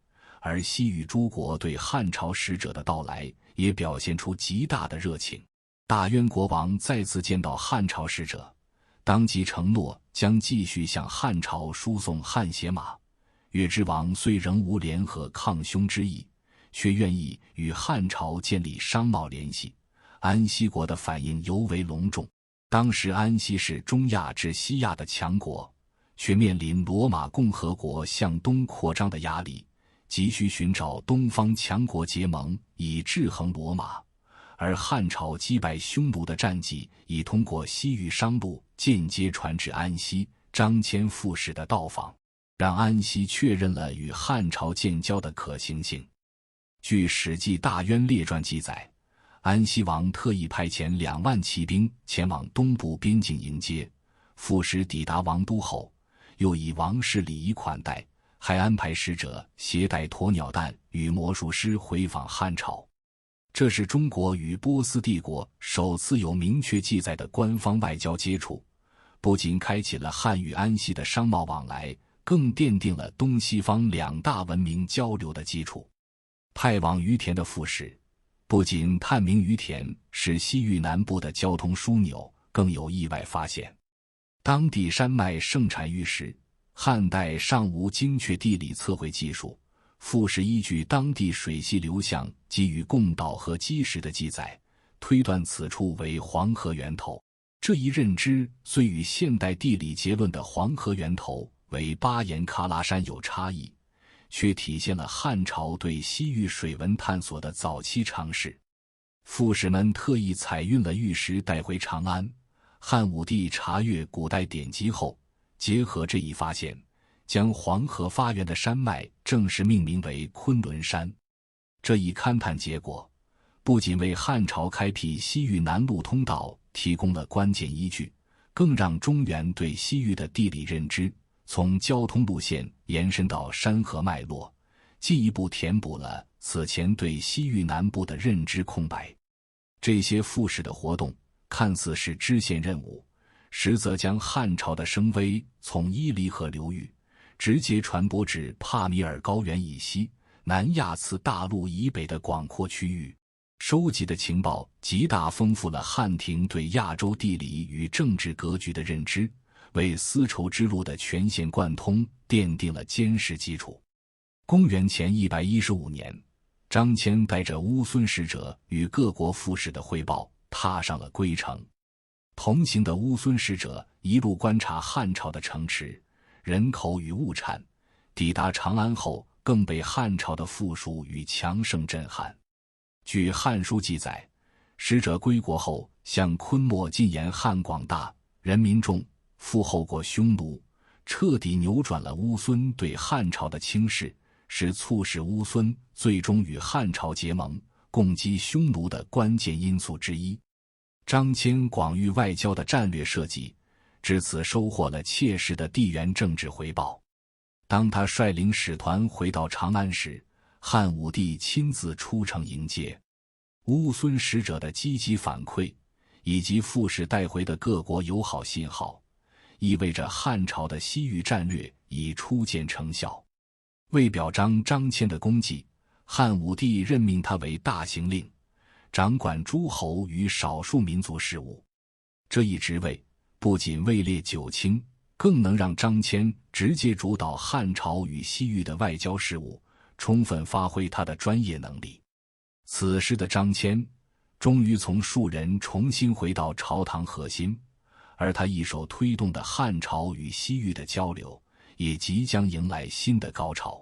而西域诸国对汉朝使者的到来也表现出极大的热情。大渊国王再次见到汉朝使者，当即承诺将继续向汉朝输送汗血马。月之王虽仍无联合抗匈之意，却愿意与汉朝建立商贸联系。安息国的反应尤为隆重。当时安息是中亚至西亚的强国，却面临罗马共和国向东扩张的压力，急需寻找东方强国结盟以制衡罗马。而汉朝击败匈奴的战绩已通过西域商路间接传至安息。张骞副使的到访，让安息确认了与汉朝建交的可行性。据《史记·大渊列传》记载，安息王特意派遣2万骑兵前往东部边境迎接。副使抵达王都后，又以王室礼仪款待，还安排使者携带鸵鸟蛋与魔术师回访汉朝。这是中国与波斯帝国首次有明确记载的官方外交接触，不仅开启了汉与安息的商贸往来，更奠定了东西方2大文明交流的基础。派往于田的副使不仅探明于田是西域南部的交通枢纽，更有意外发现，当地山脉盛产玉石。汉代尚无精确地理测绘技术，副使依据当地水系流向及与贡岛和基石的记载，推断此处为黄河源头。这一认知虽与现代地理结论的黄河源头为巴颜喀拉山有差异，却体现了汉朝对西域水文探索的早期尝试。副使们特意采运了玉石带回长安。汉武帝查阅古代典籍后，结合这一发现，将黄河发源的山脉正式命名为昆仑山。这一勘探结果不仅为汉朝开辟西域南路通道提供了关键依据，更让中原对西域的地理认知从交通路线延伸到山河脉络，进一步填补了此前对西域南部的认知空白。这些副使的活动看似是支线任务，实则将汉朝的声威从伊犁河流域直接传播至帕米尔高原以西、南亚次大陆以北的广阔区域。收集的情报极大丰富了汉廷对亚洲地理与政治格局的认知，为丝绸之路的全线贯通奠定了坚实基础。公元前115年，张骞带着乌孙使者与各国副使的汇报，踏上了归程。同行的乌孙使者一路观察汉朝的城池、人口与物产，抵达长安后更被汉朝的富庶与强盛震撼。据《汉书》记载，使者归国后向昆莫进言汉广大，人民众，富厚过匈奴，彻底扭转了乌孙对汉朝的轻视，是促使乌孙最终与汉朝结盟、共击匈奴的关键因素之一。张骞广域外交的战略设计，至此收获了切实的地缘政治回报。当他率领使团回到长安时，汉武帝亲自出城迎接。乌孙使者的积极反馈，以及副使带回的各国友好信号，意味着汉朝的西域战略已初见成效。为表彰张骞的功绩，汉武帝任命他为大行令，掌管诸侯与少数民族事务。这一职位不仅位列九卿，更能让张骞直接主导汉朝与西域的外交事务，充分发挥他的专业能力。此时的张骞终于从庶人重新回到朝堂核心，而他一手推动的汉朝与西域的交流也即将迎来新的高潮。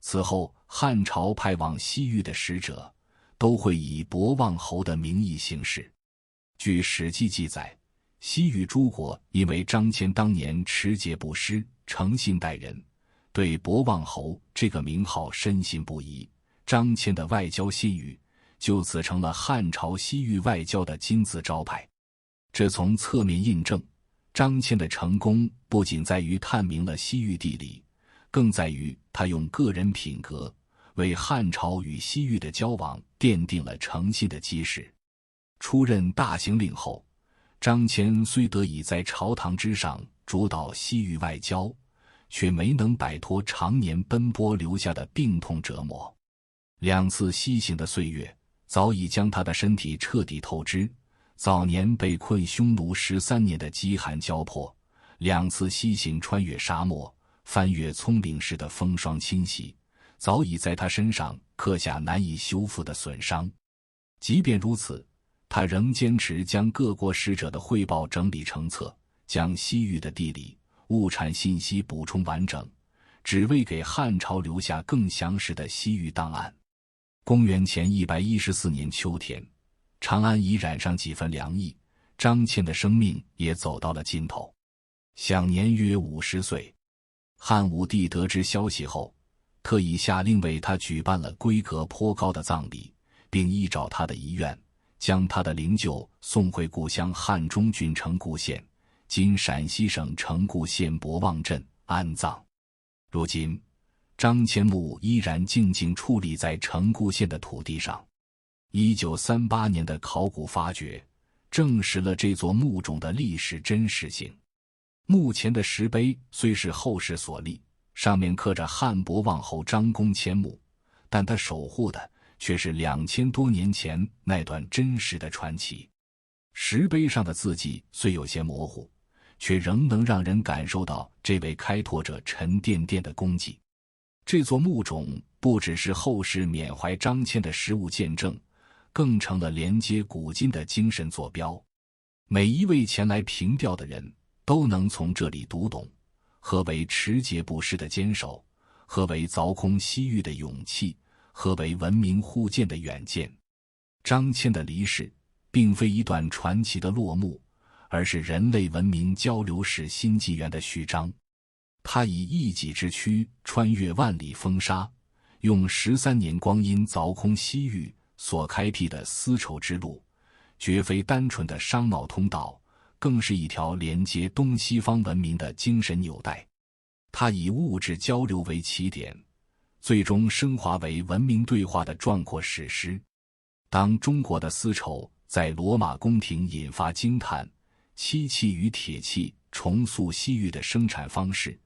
此后，汉朝派往西域的使者都会以博望侯的名义行事。据《史记》记载，西域诸国因为张骞当年持节不失、诚信待人，对博望侯这个名号深信不疑。张骞的外交信誉就此成了汉朝西域外交的金字招牌。这从侧面印证，张骞的成功不仅在于探明了西域地理，更在于他用个人品格为汉朝与西域的交往奠定了诚信的基石。出任大行令后，张骞虽得以在朝堂之上主导西域外交，却没能摆脱常年奔波留下的病痛折磨。2次西行的岁月早已将他的身体彻底透支，早年被困匈奴13年的饥寒交迫，2次西行穿越沙漠，翻越葱岭时的风霜侵袭，早已在他身上刻下难以修复的损伤。即便如此，他仍坚持将各国使者的汇报整理成册，将西域的地理、物产信息补充完整，只为给汉朝留下更详实的西域档案。公元前114年秋天，长安已染上几分凉意，张骞的生命也走到了尽头，享年约50岁。汉武帝得知消息后，特意下令为他举办了规格颇高的葬礼，并依照他的遗愿，将他的灵柩送回故乡汉中郡成固县（今陕西省成固县博望镇）安葬。如今，张骞墓依然静静矗立在成固县的土地上。1938年的考古发掘证实了这座墓冢的历史真实性。墓前的石碑虽是后世所立，上面刻着汉博望侯张公骞墓，但他守护的却是2000多年前那段真实的传奇。石碑上的字迹虽有些模糊，却仍能让人感受到这位开拓者沉甸甸的功绩。这座墓冢不只是后世缅怀张骞的实物见证，更成了连接古今的精神坐标。每一位前来凭吊的人都能从这里读懂何为持节不失的坚守，何为凿空西域的勇气，何为文明互鉴的远见。张骞的离世并非一段传奇的落幕，而是人类文明交流史新纪元的序章。他以一己之躯穿越万里风沙，用13年光阴凿空西域所开辟的丝绸之路，绝非单纯的商贸通道，更是一条连接东西方文明的精神纽带。他以物质交流为起点，最终升华为文明对话的壮阔史诗。当中国的丝绸在罗马宫廷引发惊叹，漆器与铁器重塑西域的生产方式，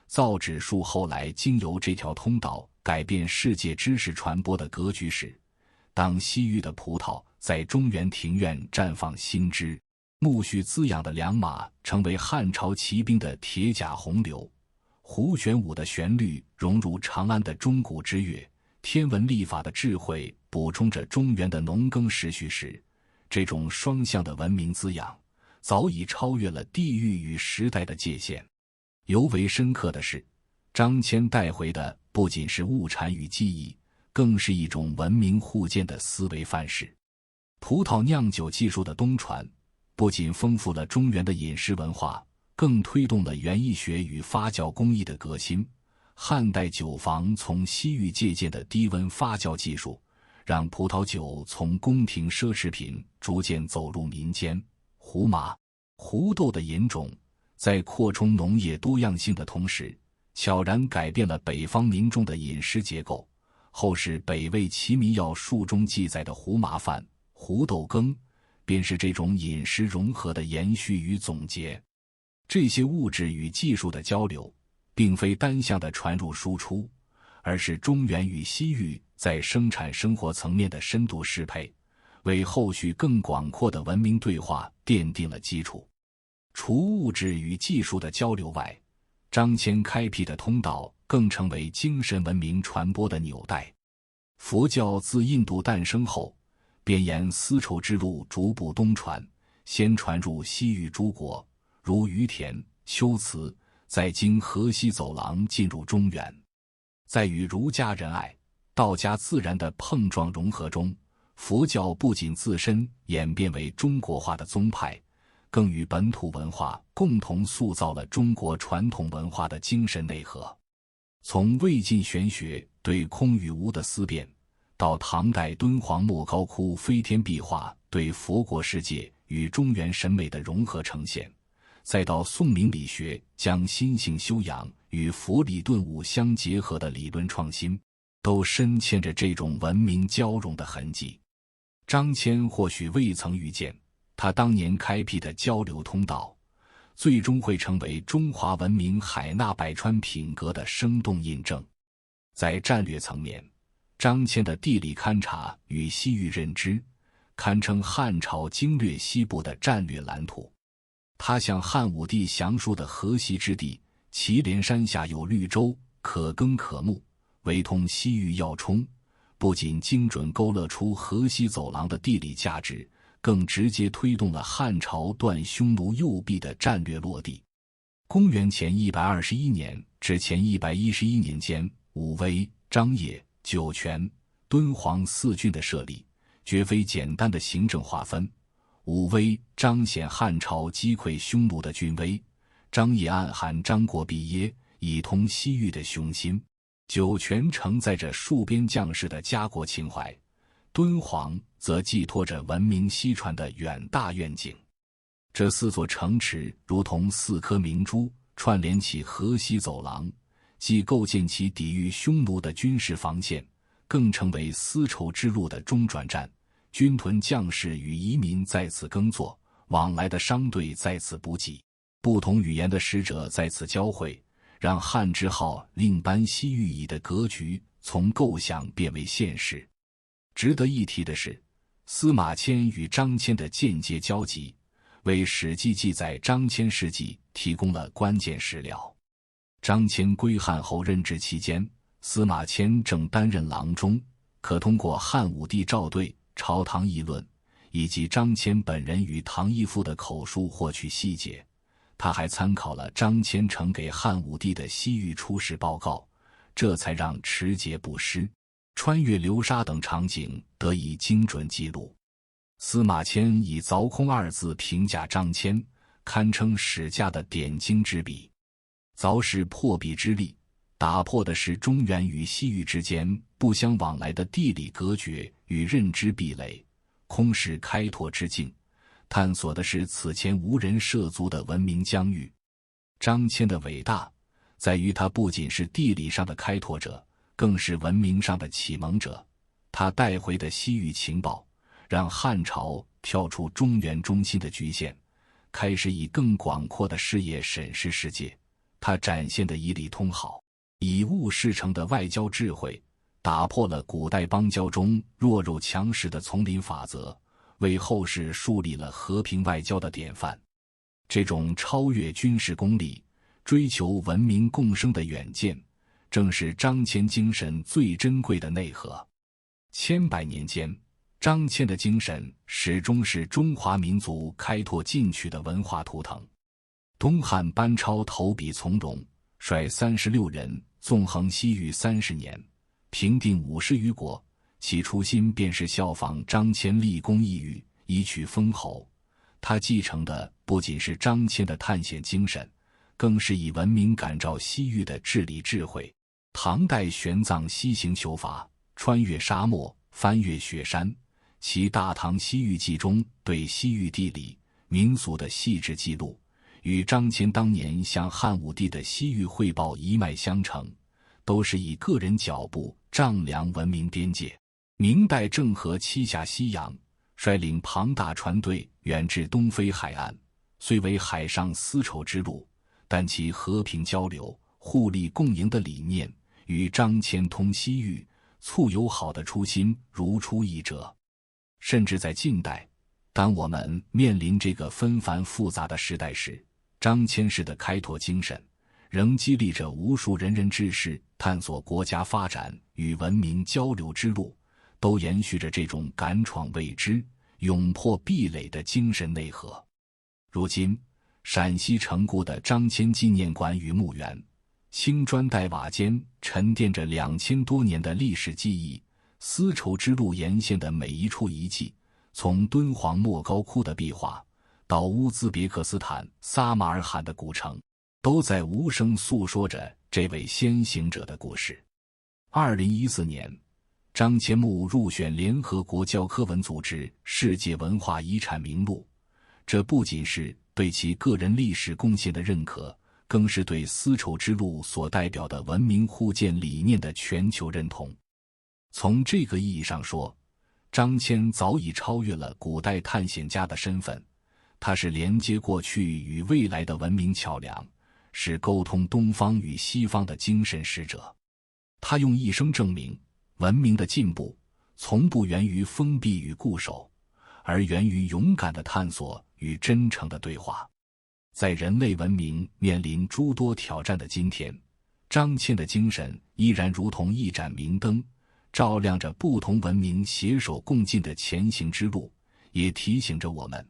造纸术后来经由这条通道改变世界知识传播的格局时，当西域的葡萄在中原庭院绽放新枝，苜蓿滋养的良马成为汉朝骑兵的铁甲洪流，胡旋舞的旋律融入长安的钟鼓之乐，天文历法的智慧补充着中原的农耕时序时，这种双向的文明滋养早已超越了地域与时代的界限。尤为深刻的是，张骞带回的不仅是物产与技艺，更是一种文明互鉴的思维范式。葡萄酿酒技术的东传，不仅丰富了中原的饮食文化，更推动了园艺学与发酵工艺的革新。汉代酒坊从西域借鉴的低温发酵技术，让葡萄酒从宫廷奢侈品逐渐走入民间。胡麻、胡豆的引种，在扩充农业多样性的同时，悄然改变了北方民众的饮食结构。后世北魏齐民要术中记载的胡麻饭、胡豆羹，便是这种饮食融合的延续与总结。这些物质与技术的交流，并非单向的传入输出，而是中原与西域在生产生活层面的深度适配，为后续更广阔的文明对话奠定了基础。除物质与技术的交流外，张骞开辟的通道更成为精神文明传播的纽带。佛教自印度诞生后，便沿丝绸之路逐步东传，先传入西域诸国，如于田、龟兹，再经河西走廊进入中原。在与儒家仁爱、道家自然的碰撞融合中，佛教不仅自身演变为中国化的宗派，更与本土文化共同塑造了中国传统文化的精神内核。从魏晋玄学对空与无的思辨，到唐代敦煌莫高窟飞天壁画对佛国世界与中原审美的融合呈现，再到宋明理学将心性修养与佛理顿悟相结合的理论创新，都深嵌着这种文明交融的痕迹。张骞或许未曾预见，他当年开辟的交流通道，最终会成为中华文明海纳百川品格的生动印证。在战略层面，张骞的地理勘察与西域认知，堪称汉朝经略西部的战略蓝图。他向汉武帝详述的河西之地，祁连山下有绿洲，可耕可牧，为通西域要冲，不仅精准勾勒出河西走廊的地理价值，更直接推动了汉朝断匈奴右臂的战略落地。公元前121年至前111年间，武威、张掖、酒泉、敦煌4郡的设立，绝非简单的行政划分。武威彰显汉朝击溃匈奴的军威，张掖暗含张国毕耶以通西域的雄心，酒泉承载着戍边将士的家国情怀，敦煌则寄托着文明西传的远大愿景。这4座城池如同4颗明珠，串联起河西走廊，既构建起抵御匈奴的军事防线，更成为丝绸之路的中转站。军屯将士与移民在此耕作，往来的商队在此补给，不同语言的使者在此交汇，让汉之号另班西域矣的格局从构想变为现实。值得一提的是，司马迁与张骞的间接交集，为《史记》记载张骞事迹提供了关键史料。张骞归汉后任职期间，司马迁正担任郎中，可通过汉武帝赵对、朝堂议论，以及张骞本人与唐义父的口述获取细节。他还参考了张骞呈给汉武帝的西域出使报告，这才让持节布施、穿越流沙等场景得以精准记录。司马迁以凿空2字评价张骞，堪称史家的点睛之笔。凿是破壁之力，打破的是中原与西域之间不相往来的地理隔绝与认知壁垒；空是开拓之境，探索的是此前无人涉足的文明疆域。张骞的伟大，在于他不仅是地理上的开拓者，更是文明上的启蒙者。他带回的西域情报，让汉朝跳出中原中心的局限，开始以更广阔的视野审视世界。他展现的以理通好、以物事成的外交智慧，打破了古代邦交中弱肉强食的丛林法则，为后世树立了和平外交的典范。这种超越军事功利、追求文明共生的远见，正是张骞精神最珍贵的内核。千百年间，张骞的精神始终是中华民族开拓进取的文化图腾。东汉班超投笔从戎，率36人纵横西域30年，平定50余国，其初心便是效仿张骞立功异域，以取封侯。他继承的不仅是张骞的探险精神，更是以文明感召西域的治理智慧。唐代玄奘西行求法，穿越沙漠，翻越雪山，其《大唐西域记》中对西域地理、民俗的细致记录，与张骞当年向汉武帝的西域汇报一脉相承，都是以个人脚步丈量文明边界。明代郑和七下西洋，率领庞大船队远至东非海岸，虽为海上丝绸之路，但其和平交流、互利共赢的理念与张骞通西域、促友好的初心如出一辙。甚至在近代，当我们面临这个纷繁复杂的时代时，张骞式的开拓精神仍激励着无数仁人志士探索国家发展与文明交流之路，都延续着这种敢闯未知、勇破壁垒的精神内核。如今，陕西成固的张骞纪念馆与墓园，青砖黛瓦间沉淀着2000多年的历史记忆，丝绸之路沿线的每一处遗迹，从敦煌莫高窟的壁画到乌兹别克斯坦撒马尔罕的古城，都在无声诉说着这位先行者的故事。2014年，张骞墓入选联合国教科文组织世界文化遗产名录，这不仅是对其个人历史贡献的认可，更是对丝绸之路所代表的文明互鉴理念的全球认同。从这个意义上说，张骞早已超越了古代探险家的身份，他是连接过去与未来的文明桥梁，是沟通东方与西方的精神使者。他用一生证明，文明的进步从不源于封闭与固守，而源于勇敢的探索与真诚的对话。在人类文明面临诸多挑战的今天，张骞的精神依然如同一盏明灯，照亮着不同文明携手共进的前行之路，也提醒着我们，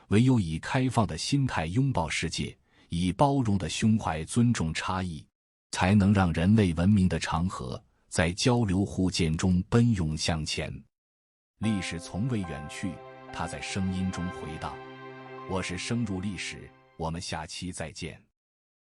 唯有以开放的心态拥抱世界，以包容的胸怀尊重差异，才能让人类文明的长河在交流互鉴中奔涌向前。历史从未远去，它在声音中回荡。我是深入历史，我们下期再见。